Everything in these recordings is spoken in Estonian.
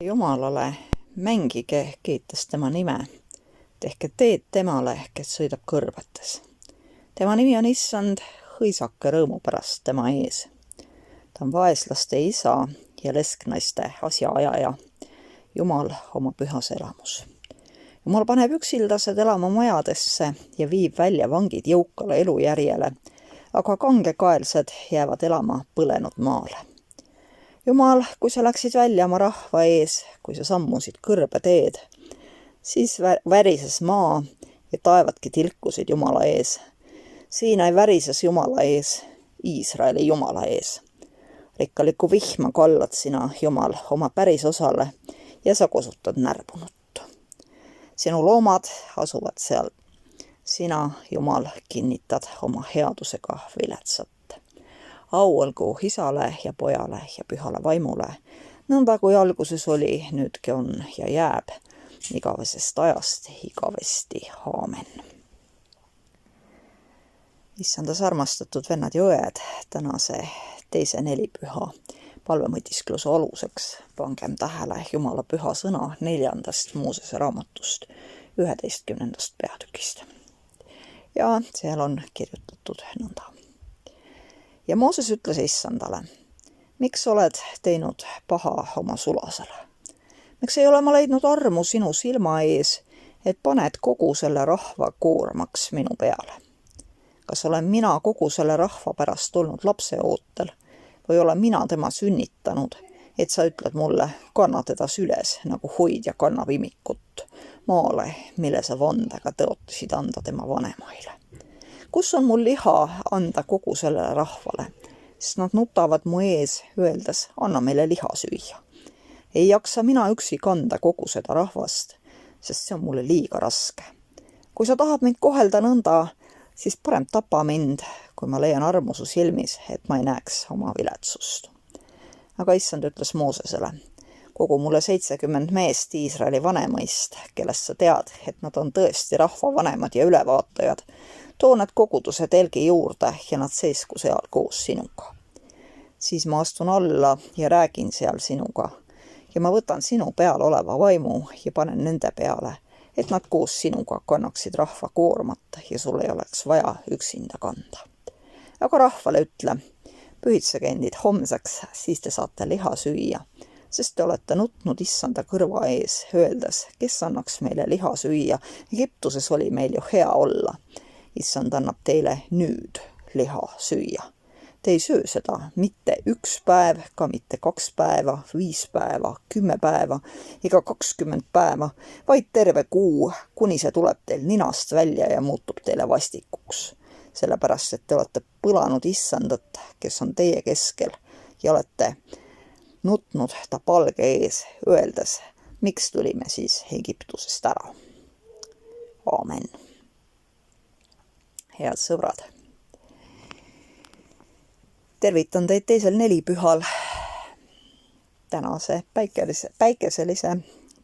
Jumalale mängige, kiites tema nime. Tehke teed temale, kes sõidab kõrbetes. Tema nimi on Issand, hõisake rõõmu pärast tema ees. Ta on vaeslaste isa ja lesknaiste asjaajaja. Jumal oma pühas elamus. Jumal paneb üksildased elama majadesse ja viib välja vangid jõukale elujärjele, aga kangekaelsed jäävad elama põlenud maale. Jumal, kui sa läksid välja oma rahva ees, kui sa sammusid kõrbe teed, siis värises maa ja taevadki tilkusid Jumala ees. Siinai värises Jumala ees, Iisraeli Jumala ees. Rikkaliku vihma kallad sina, Jumal, oma päris osale ja sa kosutad närpunuttu. Sinu loomad asuvad seal. Sina, Jumal, kinnitad oma headusega viletsat. Au olgu Isale ja Pojale ja Pühale Vaimule, nõnda kui alguses oli, nüüdki on ja jääb, igavesest ajast igavesti. Aamen. Issandas armastatud vennad ja õed, tänase teise nelipüha palvemõtiskluse aluseks pangem tähele Jumala püha sõna 4. Moosese raamatust 11. peatükist. Ja seal on kirjutatud nõnda. Ja Mooses ütles Issandale, miks oled teinud paha oma sulasele? Miks ei ole ma leidnud armu sinu silma ees, et paned kogu selle rahva koormaks minu peale? Kas olen mina kogu selle rahva pärast olnud lapseootel või olen mina tema sünnitanud, et sa ütled mulle, kanna teda süles nagu hoidja kannab imikut maale, mille sa vandega tõotasid anda tema vanemaile? Kus on mul liha anda kogu sellele rahvale, sest nad nutavad mu ees, öeldes, anna meile liha süüa. Ei jaksa mina üksi kanda kogu seda rahvast, sest see on mulle liiga raske. Kui sa tahad mind kohelda nõnda, siis parem tapa mind, kui ma leian armu su silmis, et ma ei näeks oma viletsust. Aga Issand ütles Moosesele, kogu mulle 70 meest Iisraeli vanemaist, kellest sa tead, et nad on tõesti rahva vanemad ja ülevaatajad, too nad koguduse telgi juurde ja nad seisku seal koos sinuga. Siis ma astun alla ja räägin seal sinuga ja ma võtan sinu peal oleva vaimu ja panen nende peale, et nad koos sinuga kannaksid rahva koormat ja sul ei oleks vaja üksinda kanda. Aga rahvale ütle, pühitsege endid homseks, siis te saate liha süüa, sest te olete nutnud Issanda kõrva ees, öeldes, kes annaks meile liha süüa, Egiptuses oli meil ju hea olla. Issand annab teile nüüd liha süüa. Te ei söö seda mitte 1 päev, ka mitte 2 päeva, 5 päeva, 10 päeva ega 20 päeva, vaid terve kuu, kuni see tuleb teil ninast välja ja muutub teile vastikuks. Sellepärast, et te olete põlanud Issandat, kes on teie keskel ja olete nutnud ta palge ees, öeldes, miks tulime siis Egiptusest ära. Aamen. Head sõbrad, tervitan teid teisel nelipühal tänase päikeselise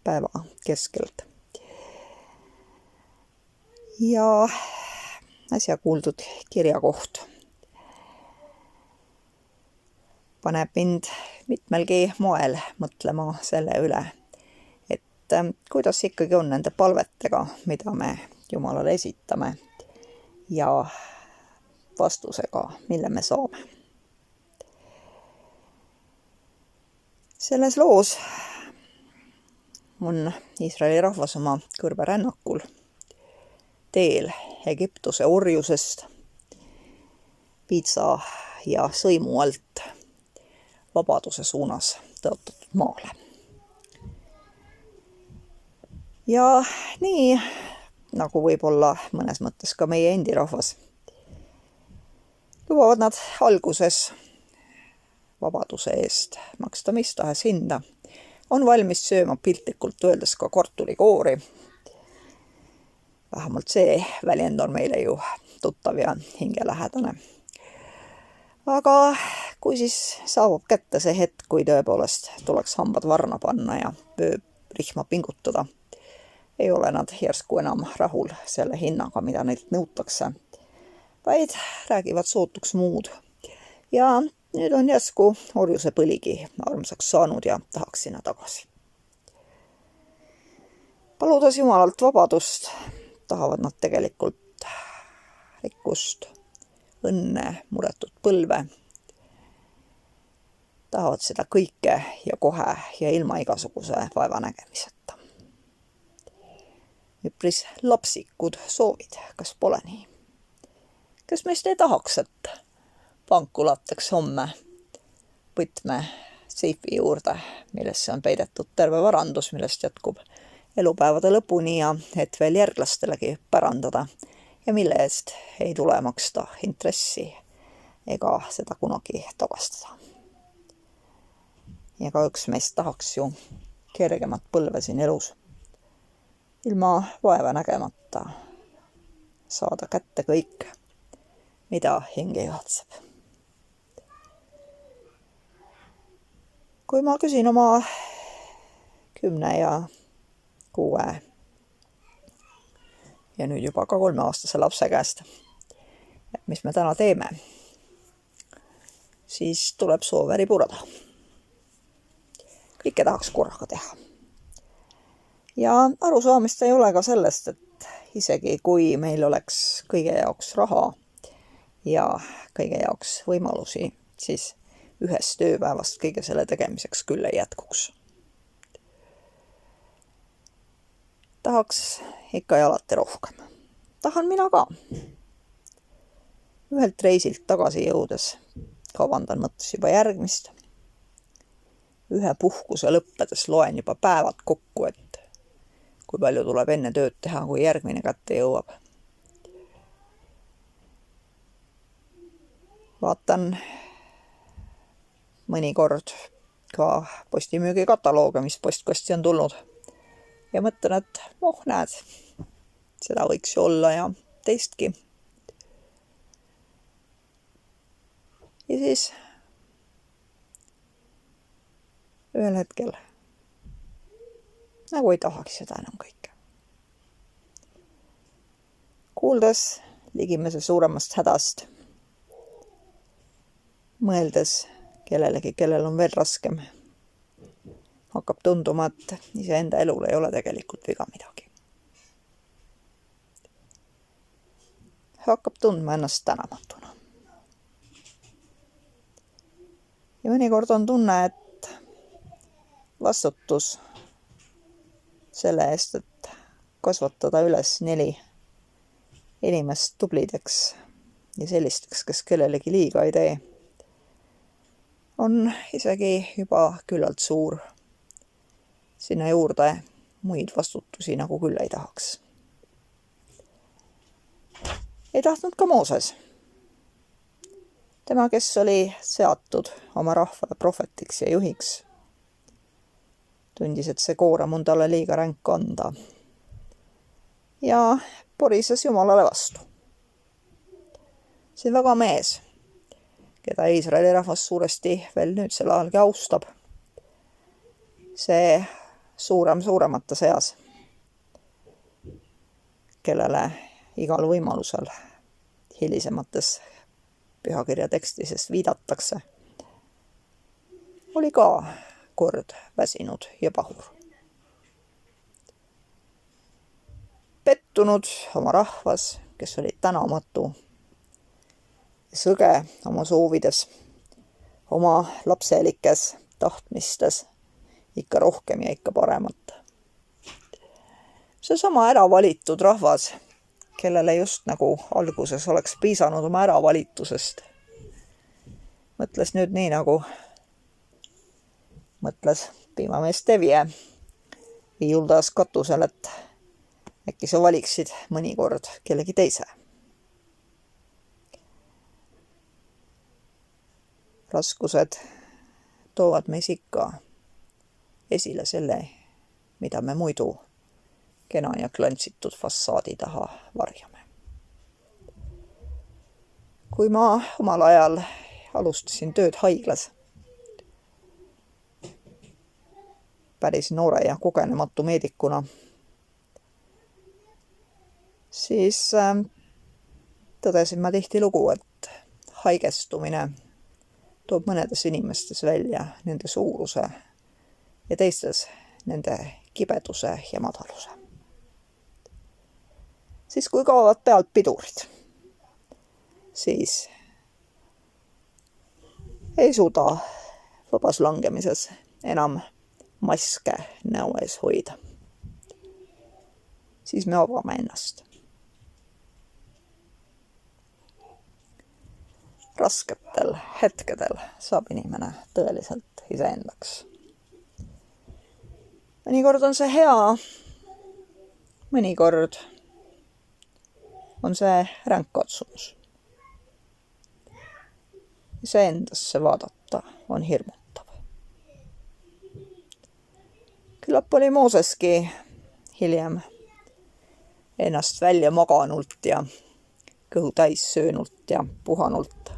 päeva keskelt. Ja äsja kuuldud kirjakoht paneb mind mitmelgi moel mõtlema selle üle, et kuidas ikkagi on nende palvetega, mida me Jumalale esitame, ja vastusega, mille me saame. Selles loos on Iisraeli rahvas oma kõrberännakul teel Egiptuse orjusest, piitsa ja sõimu alt vabaduse suunas tõotatud maale. Ja nii nagu võib-olla mõnes mõttes ka meie endi rahvas, lubavad nad alguses vabaduse eest maksta mis tahes hinda, on valmis sööma piltlikult öeldes ka kartulikoori. Vähemalt see väljend on meile ju tuttav ja hingelähedane. Aga kui siis saabub kätte see hetk, kui tõepoolest tuleks hambad varna panna ja rihma pingutada, ei ole nad järsku enam rahul selle hinnaga, mida neilt nõutakse, vaid räägivad sootuks muud. Ja nüüd on järsku orjuse põligi armsaks saanud ja tahaks sinna tagasi. Paludes Jumalalt vabadust, tahavad nad tegelikult rikkust, õnne, muretut põlve. Tahavad seda kõike ja kohe ja ilma igasuguse vaevanägemiseta. Üpris lapsikud soovid, kas pole nii? Kes meist ei tahaks, et pank ulataks homme võtme seifi juurde, millesse on peidetud terve varandus, millest jätkub elupäevade lõpuni ja et veel järglastelegi pärandada ja mille eest ei tule maksta intressi ega seda kunagi tagastada. Ja kahjuks meist tahaks ju kergemat põlve siin elus, ilma vaeva nägemata saada kätte kõik, mida hinge juhatseb. Kui ma küsin oma 10 ja 6 ja nüüd juba ka 3-aastase lapse käest, et mis me täna teeme, siis tuleb soov väri purada. Kõike tahaks korraga teha. Ja arusaamist ei ole ka sellest, et isegi kui meil oleks kõige jaoks raha ja kõige jaoks võimalusi, siis ühest tööpäevast kõige selle tegemiseks küll ei jätkuks. Tahaks ikka ja alati rohkem. Tahan mina ka. Ühelt reisilt tagasi jõudes kavandan mõttes juba järgmist. Ühe puhkuse lõppedes loen juba päevad kokku, et kui palju tuleb enne tööd teha, kui järgmine kätte jõuab. Vaatan mõnikord ka postimüügi katalooge, mis postkasti on tulnud. Ja mõtlen, et näed, seda võiks ju olla ja teistki. Ja siis ühel hetkel nagu ei tahaks seda enam kõike. Kuuldes ligimese suuremast hädast, mõeldes kellelegi, kellel on veel raskem, hakkab tunduma, et iseenda elul ei ole tegelikult viga midagi. Hakkab tundma ennast tänamatuna. Ja mõnikord on tunne, et vastutus selle eest, et kasvatada üles 4 inimest tublideks ja sellisteks, kes kellelegi liiga ei tee, on isegi juba küllalt suur. Sinna juurde muid vastutusi nagu küll ei tahaks. Ei tahtnud ka Mooses. Tema, kes oli seatud oma rahvale prohvetiks ja juhiks, tundis, et see koorem on talle liiga ränk anda ja porises Jumalale vastu. See väga mees, keda Iisraeli rahvas suuresti veel nüüdsel ajalgi austab, see suuremate seas, kellele igal võimalusel hilisemates pühakirja tekstisest viidatakse, oli ka kord väsinud ja pahur. Pettunud oma rahvas, kes oli tänamatu ja sõge oma soovides, oma lapselikes tahtmistes ikka rohkem ja ikka paremat. See sama äravalitud rahvas, kellele just nagu alguses oleks piisanud oma äravalitusest, mõtles nüüd nii nagu mõtles piimamees Tevje viiuldas katusel, et äkki sa valiksid mõnikord kellegi teise. Raskused toovad meis ikka esile selle, mida me muidu kena ja klantsitud fassaadi taha varjame. Kui ma omal ajal alustasin tööd haiglas, päris noore ja kogenematu meedikuna, siis tõdesin ma tihtilugu, et haigestumine toob mõnedes inimestes välja nende suuruse ja teistes nende kibeduse ja madaluse. Siis kui kaovad pealt pidurid, siis ei suuda vabas langemises enam maske näo ees hoida. Siis me avame ennast. Rasketel hetkedel saab inimene tõeliselt iseendaks. Mõnikord on see hea, mõnikord on see ränk katsumus. Iseendasse vaadata on hirmutav. Küllap oli Mooseski hiljem ennast välja maganult ja kõhu täis söönult ja puhanult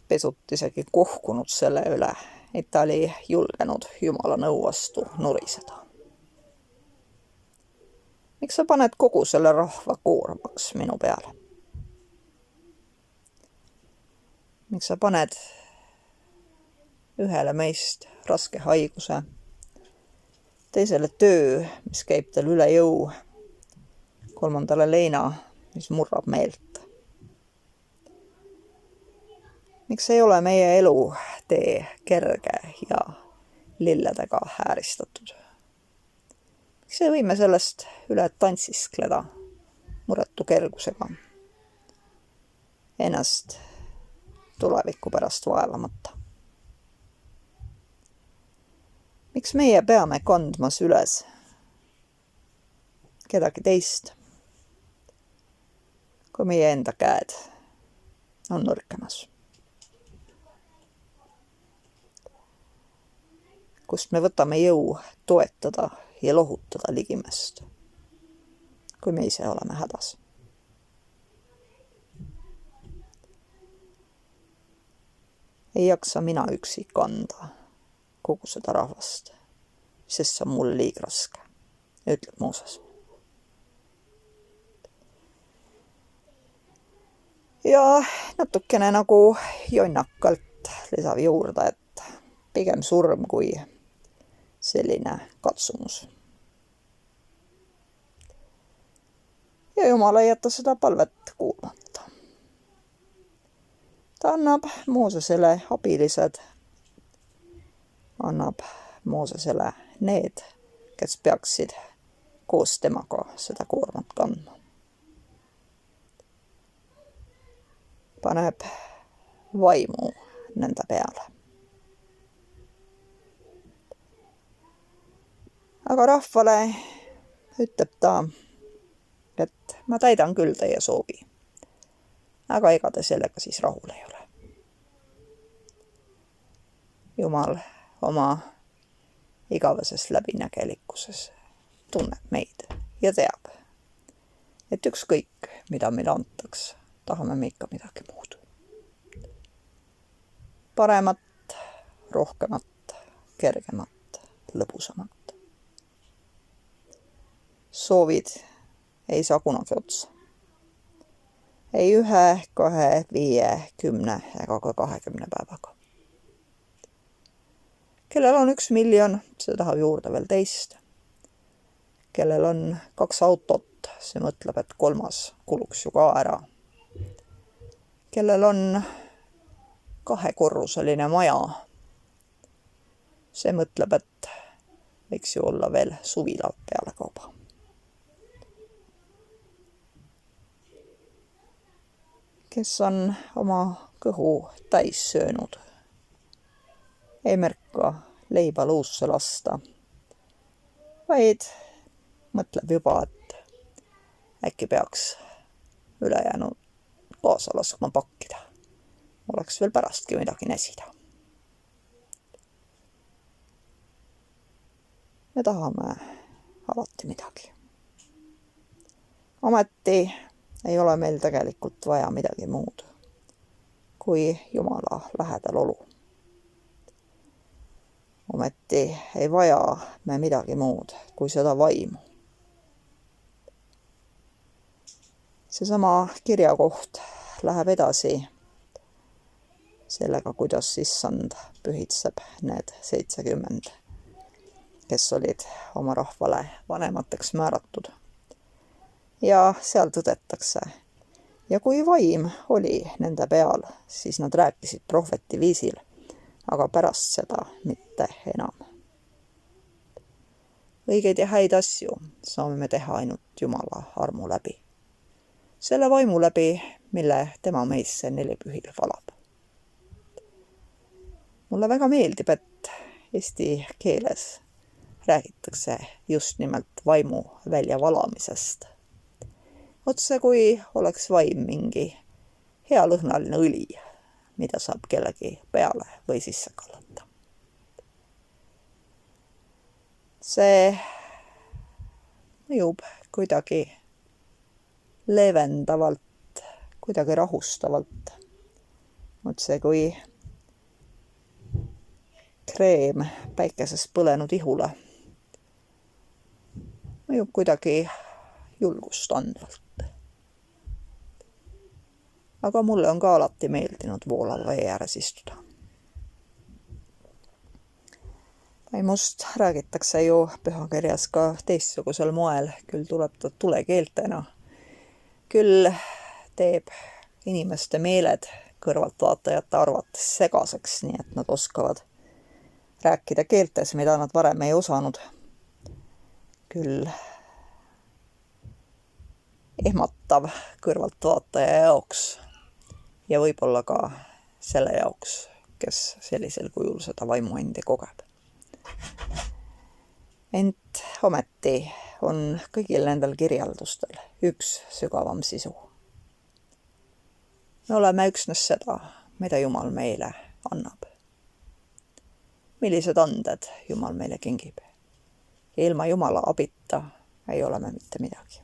pesut isegi kohkunud selle üle, et ta oli julgenud Jumala nõu vastu nuriseda. Miks sa paned kogu selle rahva koormaks minu peale? Miks sa paned ühele meist raske haiguse, teisele töö, mis käib tal üle jõu, kolmandale leina, mis murrab meelt? Miks ei ole meie elu tee kerge ja lilledega ääristatud? Miks ei võime sellest üle tantsiskleda muretu kergusega, ennast tuleviku pärast vaevamata? Miks meie peame kandmas üles kedagi teist, kui meie enda käed on nõrkemas? Kust me võtame jõu toetada ja lohutada ligimest, kui me ise oleme hädas? Ei jaksa mina üksi kanda kogu seda rahvast, sest see on mul liig raske, ütleb Mooses. Ja natukene nagu jonnakalt lisab juurde, et pigem surm kui selline katsumus. Ja Jumal ei jäta seda palvet kuulmata. Ta annab Moosesele abilised, annab Moosesele need, kes peaksid koos temaga seda koormat kandma. Paneb vaimu nende peale. Aga rahvale ütleb ta, et ma täidan küll teie soovi, aga ega te sellega siis rahul ei ole. Jumal oma igaveses läbinägelikkuses tunneb meid ja teab, et ükskõik, mida meile antaks, tahame me ikka midagi muud. Paremat, rohkemat, kergemat, lõbusamat. Soovid ei saa kunagi otsa. Ei 1, 2, 5, 10 ega ka 20 päevaga. Kellel on 1 miljon, see tahab juurde veel teist. Kellel on 2 autot, see mõtleb, et 3. kuluks ju ka ära. Kellel on 2-korruseline maja, see mõtleb, et võiks ju olla veel suvila peale kauba. Kes on oma kõhu täis söönud, ei märka leiba luusse lasta, vaid mõtleb juba, et äkki peaks ülejäänud kaasa laskma pakkida. Oleks veel pärastki midagi näsida. Me tahame alati midagi. Ometi ei ole meil tegelikult vaja midagi muud kui Jumala lähedal olu. Ometi ei vaja me midagi muud kui seda vaimu. Seesama kirjakoht läheb edasi sellega, kuidas issand pühitseb need 70, kes olid oma rahvale vanemateks määratud. Ja seal tõdetakse. Ja kui vaim oli nende peal, siis nad rääkisid prohveti viisil, aga pärast seda mitte enam. Õigeid ja häid asju saame me teha ainult Jumala armu läbi. Selle vaimu läbi, mille tema meisse nelipühil valab. Mulle väga meeldib, et eesti keeles räägitakse just nimelt vaimu väljavalamisest. Otse kui oleks vaim mingi hea lõhnaline õli, mida saab kellegi peale või sisse kallata. See mõjub kuidagi leevendavalt, kuidagi rahustavalt. Otse kui kreem päikeses põlenud ihule. Mõjub kuidagi julgust andvalt. Aga mulle on ka alati meeldinud voolava vee ääres istuda. Vaimust räägitakse ju pühakirjas ka teistsugusel moel, küll tuleb ta tulekeeltena. Küll teeb inimeste meeled kõrvaltvaatajate arvates segaseks, nii et nad oskavad rääkida keeltes, mida nad varem ei osanud. Küll ehmatav kõrvaltvaataja jaoks ja võib-olla ka selle jaoks, kes sellisel kujul seda vaimuendi kogeb. Ent ometi on kõigil nendel kirjeldustel üks sügavam sisu. Me oleme üksnes seda, mida Jumal meile annab. Millised anded Jumal meile kingib. Ilma Jumala abita ei ole me mitte midagi.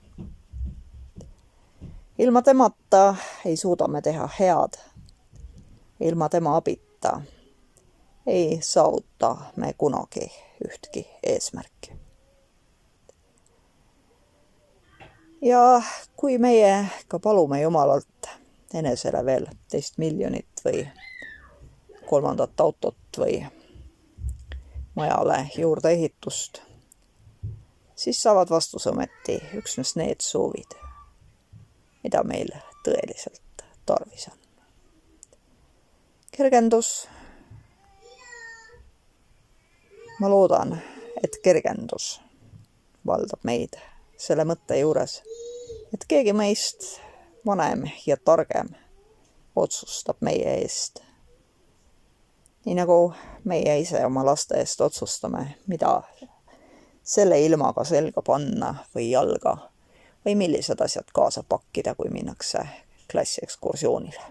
Ilma temata ei suuda me teha head. Ilma tema abita ei saavuta me kunagi ühtki eesmärki. Ja kui meie ka palume Jumalalt enesele veel 2 miljonit või 3. autot või majale juurde ehitust, siis saavad vastuse ometi üksnes need soovid, mida meil tõeliselt tarvis on. Kergendus. Ma loodan, et kergendus valdab meid selle mõtte juures, et keegi meist vanem ja targem otsustab meie eest. Nii nagu meie ise oma laste eest otsustame, mida selle ilmaga selga panna või jalga või millised asjad kaasa pakkida, kui minnakse klassiekskursioonile.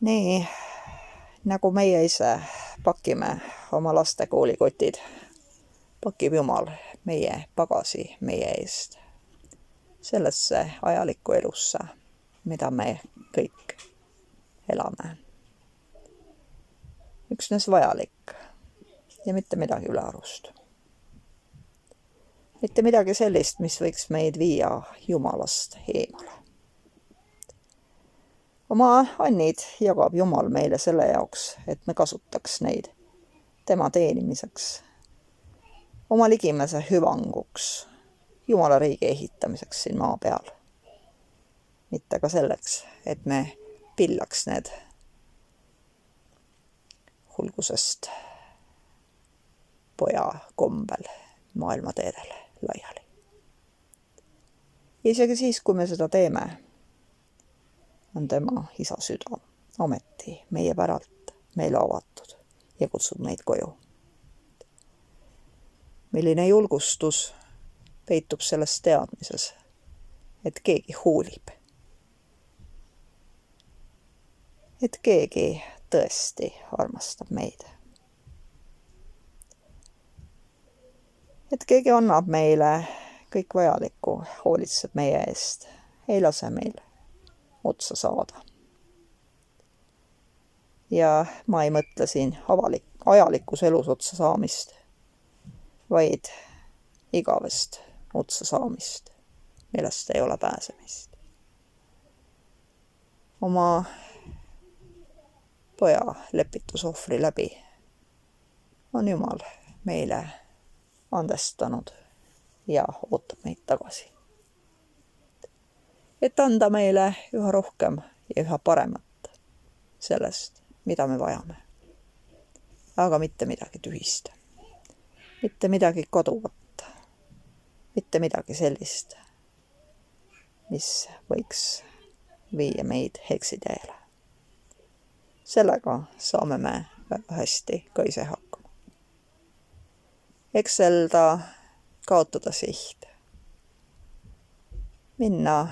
Nii nagu meie ise pakime oma laste koolikotid, pakib Jumal meie pagasi meie eest sellesse ajalikku elusse, mida me kõik elame. Üksnes vajalik ja mitte midagi ülearust. Mitte midagi sellist, mis võiks meid viia Jumalast eemale. Oma annid jagab Jumal meile selle jaoks, et me kasutaks neid tema teenimiseks, oma ligimese hüvanguks, Jumala riigi ehitamiseks siin maa peal. Mitte ka selleks, et me pillaks need hulgusest poja kombel maailmateedele laiali. Ja isegi siis, kui me seda teeme, on tema isa süda ometi meie päralt meile avatud ja kutsub meid koju. Milline julgustus peitub selles teadmises, et keegi hoolib. Et keegi tõesti armastab meid. Et keegi annab meile kõik vajalikku, hoolitseb meie eest, ei lase meil otsa saada. Ja ma ei mõtle siin ajalikus elus otsa saamist, vaid igavest otsa saamist, millest ei ole pääsemist. Oma poja lepitusohvri läbi on Jumal meile andestanud ja ootab meid tagasi. Et anda meile üha rohkem ja üha paremat sellest, mida me vajame. Aga mitte midagi tühist. Mitte midagi kaduvat. Mitte midagi sellist, mis võiks viia meid eksiteele. Sellega saame me väga hästi ka ise hakkama. Ekselda, kaotada siht. Minna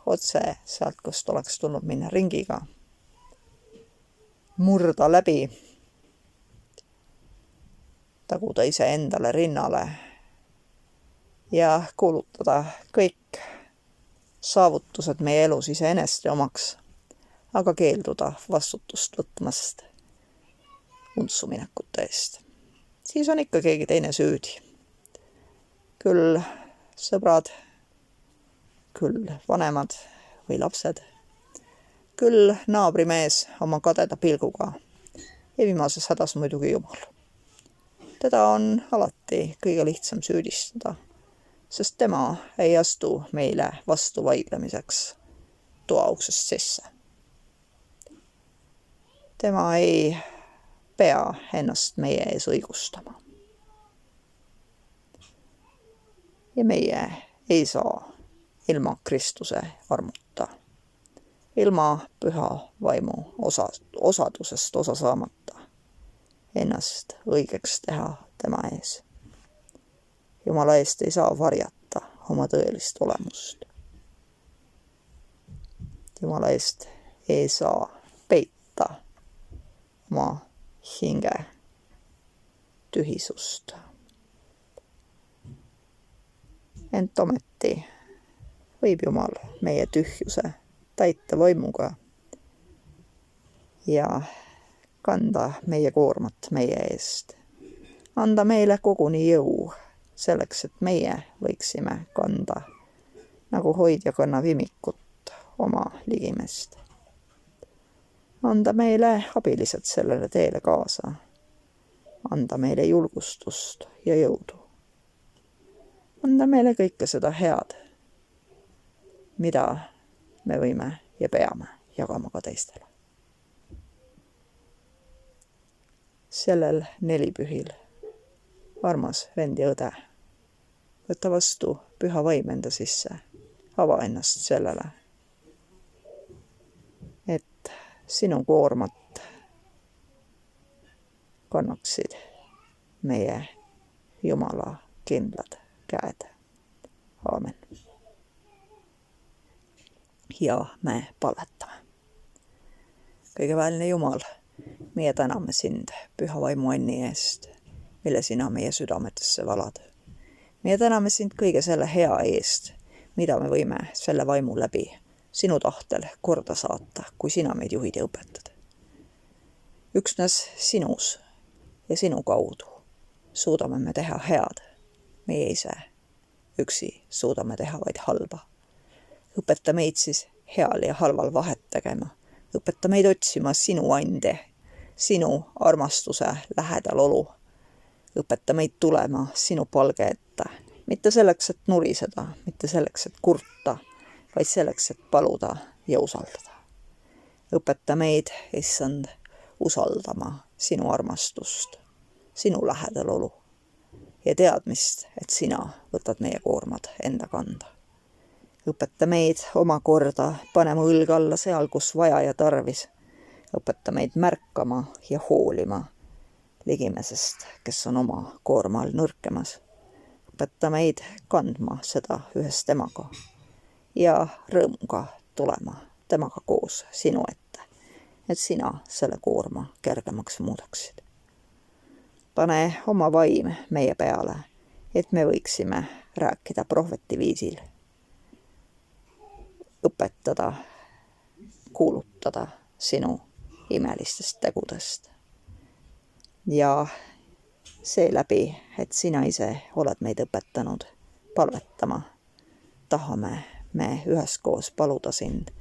otse sealt, kust oleks tulnud minna ringiga. Murda läbi. Taguda ise endale rinnale. Ja kuulutada kõik saavutused meie elus iseeneste omaks, aga keelduda vastutust võtmast untsuminekute eest. Siis on ikka keegi teine süüdi. Küll sõbrad, küll vanemad või lapsed, küll naabrimees oma kadeda pilguga ja viimases hädas muidugi Jumal. Teda on alati kõige lihtsam süüdistada, sest tema ei astu meile vastu vaidlemiseks toa uksest sisse. Tema ei pea ennast meie ees õigustama. Ja meie ei saa ilma Kristuse armuta, ilma püha vaimu osadusest osa saamata ennast õigeks teha tema ees. Jumala eest ei saa varjata oma tõelist olemust. Jumala eest ei saa peita oma hinge tühisust. Ent ometi võib Jumal meie tühjuse täita vaimuga ja kanda meie koormat meie eest. Anda meile koguni jõu selleks, et meie võiksime kanda nagu hoidja kannab imikut oma ligimest. Anda meile abilised sellele teele kaasa. Anda meile julgustust ja jõudu. Anda meile kõike seda head, mida me võime ja peame jagama ka teistele. Sellel nelipühil, armas vend ja õde, võta vastu püha vaim enda sisse, ava ennast sellele, et sinu koormat kannaksid meie Jumala kindlad käed. Aamen. Ja me palvetame. Kõigeväeline Jumal, meie täname sind püha vaimu anni eest, mille sina meie südametesse valad. Meie täname sind kõige selle hea eest, mida me võime selle vaimu läbi sinu tahtel korda saata, kui sina meid juhid ja õpetad. Üksnes sinus ja sinu kaudu suudame me teha head. Meie ise üksi suudame teha vaid halba. Õpeta meid siis heal ja halval vahet tegema. Õpeta meid otsima sinu ande, sinu armastuse lähedal olu. Õpeta meid tulema sinu palge ette. Mitte selleks, et nuriseda, mitte selleks, et kurta, vaid selleks, et paluda ja usaldada. Õpeta meid, issand, usaldama sinu armastust, sinu lähedal olu ja teadmist, et sina võtad meie koormad enda kanda. Õpeta meid omakorda panema õlga alla seal, kus vaja ja tarvis. Õpeta meid märkama ja hoolima ligimesest, kes on oma koorma all nõrkemas. Õpeta meid kandma seda ühes temaga ja rõõmuga tulema temaga koos sinu ette, et sina selle koorma kergemaks muudaksid. Pane oma vaim meie peale, et me võiksime rääkida prohveti viisil. Õpetada, kuulutada sinu imelistest tegudest. Ja seeläbi, et sina ise oled meid õpetanud palvetama, tahame me üheskoos paluda sind.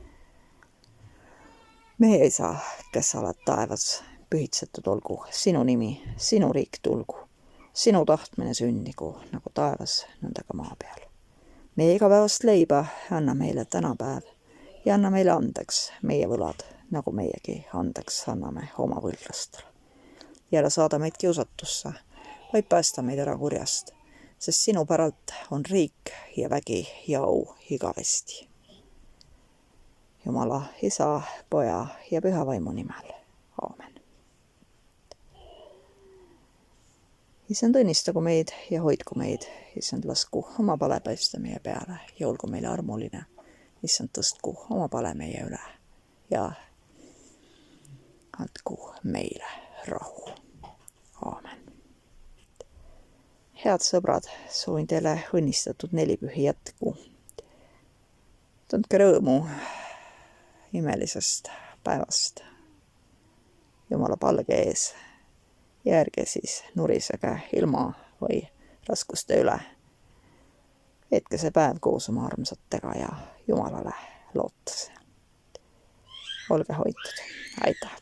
Meie isa, kes sa oled taevas, pühitsetud olgu sinu nimi, sinu riik tulgu. Sinu tahtmine sünnigu nagu taevas, nõnda ka maa peal. Meie igapäevast leiba anna meile tänapäev ja anna meile andeks meie võlad, nagu meiegi andeks anname oma võlglastele. Ja ära saada meid kiusatusse, vaid päästa meid ära kurjast, sest sinu päralt on riik ja vägi ja au igavesti. Jumala, Isa, Poja ja Püha Vaimu nimel. Aamen. Issand, õnnistagu meid ja hoidku meid. Issand, lasku oma pale paista meie peale ja olgu meile armuline. Issand, tõstku oma pale meie üle ja andku meile rahu. Aamen. Head sõbrad, soovin teile õnnistatud nelipühi jätku. Tundke rõõmu imelisest päevast Jumala palge ees ja ärge siis nurisege ilma või raskuste üle. Veetke see päev koos oma armsatega ja Jumalale lootes. Olge hoitud. Aitäh!